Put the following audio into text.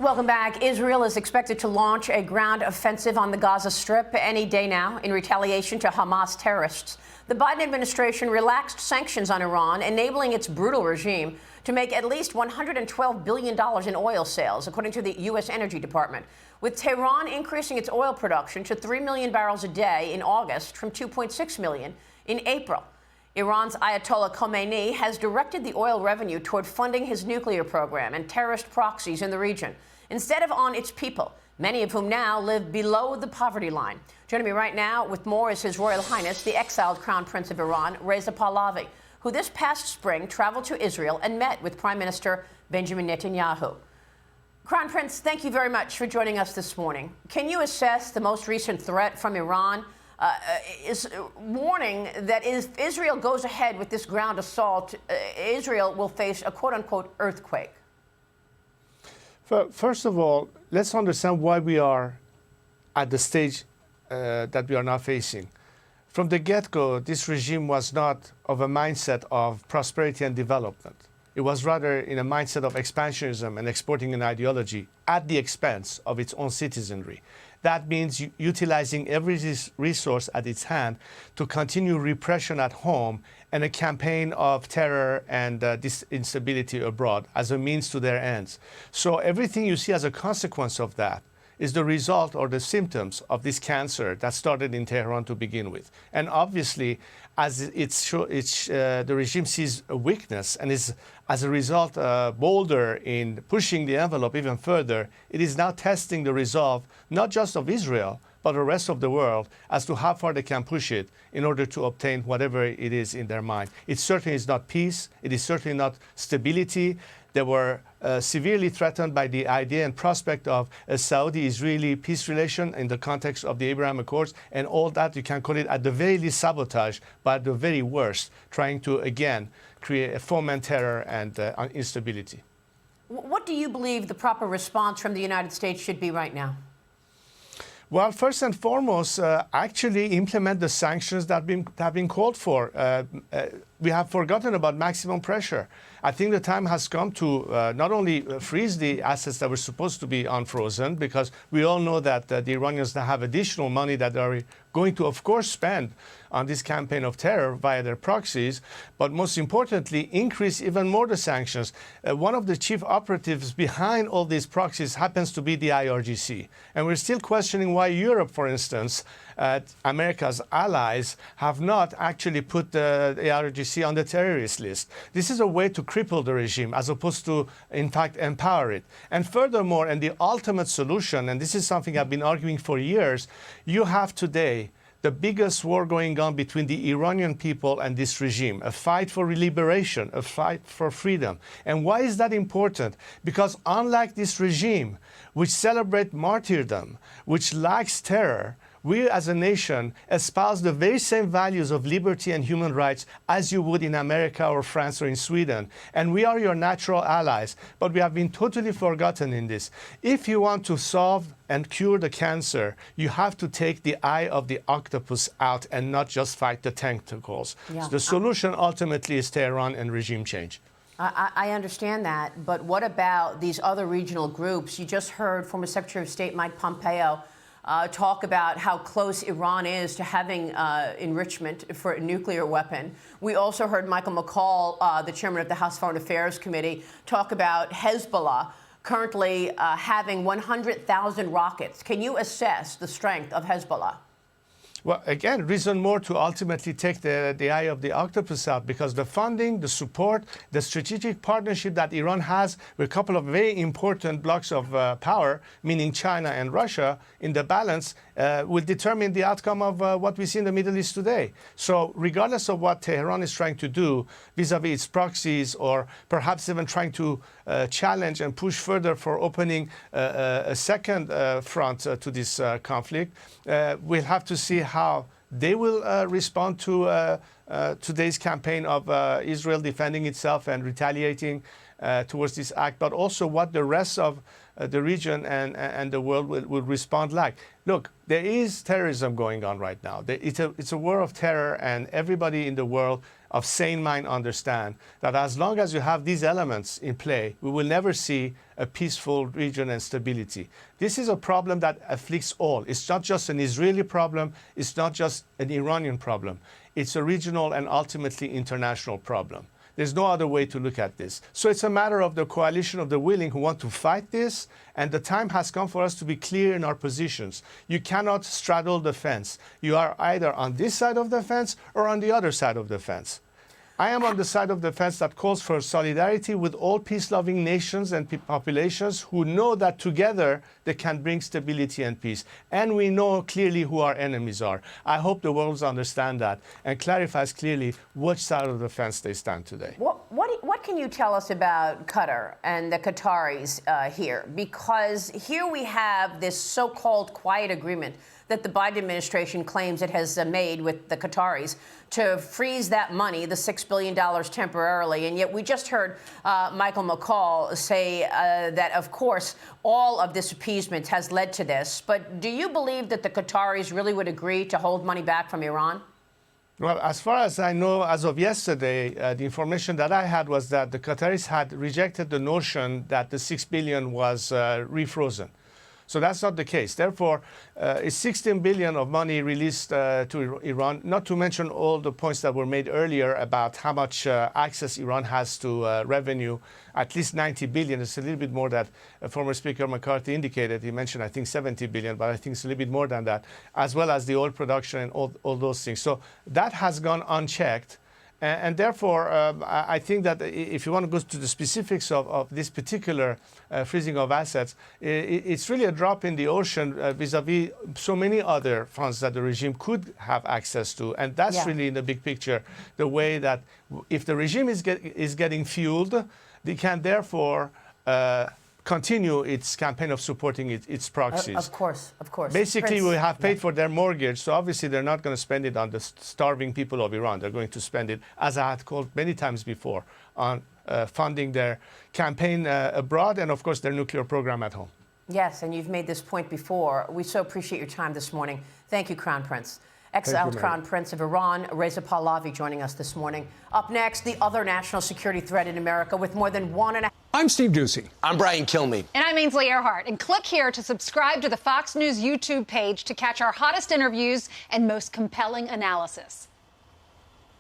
Welcome back. Israel is expected to launch a ground offensive on the Gaza Strip any day now in retaliation to Hamas terrorists. The Biden administration relaxed sanctions on Iran, enabling its brutal regime to make at least $112 billion in oil sales, according to the U.S. Energy Department, with Tehran increasing its oil production to 3 million barrels a day in August from 2.6 million in April. Iran's Ayatollah Khomeini has directed the oil revenue toward funding his nuclear program and terrorist proxies in the region, instead of on its people, many of whom now live below the poverty line. Joining me right now with more is His Royal Highness, the exiled Crown Prince of Iran, Reza Pahlavi, who this past spring traveled to Israel and met with Prime Minister Benjamin Netanyahu. Crown Prince, thank you very much for joining us this morning. Can you assess the most recent threat from Iran? Is warning that if Israel goes ahead with this ground assault, Israel will face a quote-unquote earthquake? First of all, let's understand why we are at the stage that we are now facing. From the get-go, this regime was not of a mindset of prosperity and development. It was rather in a mindset of expansionism and exporting an ideology at the expense of its own citizenry. That means utilizing every resource at its hand to continue repression at home and a campaign of terror and instability abroad as a means to their ends. So everything you see as a consequence of that is the result or the symptoms of this cancer that started in Tehran to begin with. And obviously, as the regime sees a weakness and is, as a result, bolder in pushing the envelope even further, it is now testing the resolve, not just of Israel, but the rest of the world as to how far they can push it in order to obtain whatever it is in their mind. It certainly is not peace. It is certainly not stability. They were severely threatened by the idea and prospect of a Saudi-Israeli peace relation in the context of the Abraham Accords, and all that you can call it at the very least sabotage, but at the very worst, trying to, again, foment terror and instability. What do you believe the proper response from the United States should be right now? Well, first and foremost, actually implement the sanctions that have been called for. We have forgotten about maximum pressure. I think the time has come to not only freeze the assets that were supposed to be unfrozen, because we all know that the Iranians now have additional money that they are going to, of course, spend on this campaign of terror via their proxies, but most importantly, increase even more the sanctions. One of the chief operatives behind all these proxies happens to be the IRGC. And we're still questioning why Europe, for instance, America's allies, have not actually put the IRGC on the terrorist list. This is a way to cripple the regime as opposed to, in fact, empower it. And furthermore, and the ultimate solution, and this is something I've been arguing for years, you have today the biggest war going on between the Iranian people and this regime, a fight for liberation, a fight for freedom. And why is that important? Because unlike this regime, which celebrates martyrdom, which lacks terror, we as a nation espouse the very same values of liberty and human rights as you would in America or France or in Sweden. And we are your natural allies, but we have been totally forgotten in this. If you want to solve and cure the cancer, you have to take the eye of the octopus out and not just fight the tentacles. Yeah. So the solution ultimately is Tehran and regime change. I understand that, but what about these other regional groups? You just heard former Secretary of State Mike Pompeo talk about how close Iran is to having enrichment for a nuclear weapon. We also heard Michael McCaul, the chairman of the House Foreign Affairs Committee, talk about Hezbollah currently having 100,000 rockets. Can you assess the strength of Hezbollah? Well, again, reason more to ultimately take the eye of the octopus out, because the funding, the support, the strategic partnership that Iran has with a couple of very important blocks of power, meaning China and Russia, in the balance, will determine the outcome of what we see in the Middle East today. So regardless of what Tehran is trying to do vis-a-vis its proxies, or perhaps even trying to challenge and push further for opening a second front to this conflict, we'll have to see how they will respond to today's campaign of Israel defending itself and retaliating towards this act, but also what the rest of the region and the world will respond like. Look, there is terrorism going on right now. It's a war of terror, and everybody in the world of sane mind understand that as long as you have these elements in play, we will never see a peaceful region and stability. This is a problem that afflicts all. It's not just an Israeli problem. It's not just an Iranian problem. It's a regional and ultimately international problem. There's no other way to look at this. So it's a matter of the coalition of the willing who want to fight this, and the time has come for us to be clear in our positions. You cannot straddle the fence. You are either on this side of the fence or on the other side of the fence. I am on the side of the fence that calls for solidarity with all peace-loving nations and populations who know that together they can bring stability and peace. And we know clearly who our enemies are. I hope the world understands that and clarifies clearly which side of the fence they stand today. What can you tell us about Qatar and the Qataris here? Because here we have this so-called quiet agreement that the Biden administration claims it has made with the Qataris to freeze that money, the $6 billion temporarily. And yet we just heard Michael McCaul say that, of course, all of this appeasement has led to this. But do you believe that the Qataris really would agree to hold money back from Iran? Well, as far as I know, as of yesterday, the information that I had was that the Qataris had rejected the notion that the $6 billion was refrozen. So that's not the case. Therefore, it's $16 billion of money released to Iran, not to mention all the points that were made earlier about how much access Iran has to revenue, at least $90 billion. It's a little bit more that former Speaker McCarthy indicated. He mentioned, I think, $70 billion, but I think it's a little bit more than that, as well as the oil production and all those things. So that has gone unchecked. And therefore, I think that if you want to go to the specifics of this particular freezing of assets, it's really a drop in the ocean vis-a-vis so many other funds that the regime could have access to. And that's really, in the big picture, the way that if the regime is getting fueled, they can therefore continue its campaign of supporting its proxies. Of course. Basically, we have paid for their mortgage, so obviously they're not going to spend it on the starving people of Iran. They're going to spend it, as I had called many times before, on funding their campaign abroad and, of course, their nuclear program at home. Yes, and you've made this point before. We so appreciate your time this morning. Thank you, Crown Prince. Exiled Crown Prince of Iran, Reza Pahlavi, joining us this morning. Up next, the other national security threat in America with more than 1.5. I'm Steve Doocy. I'm Brian Kilmeade. And I'm Ainsley Earhart. And click here to subscribe to the Fox News YouTube page to catch our hottest interviews and most compelling analysis.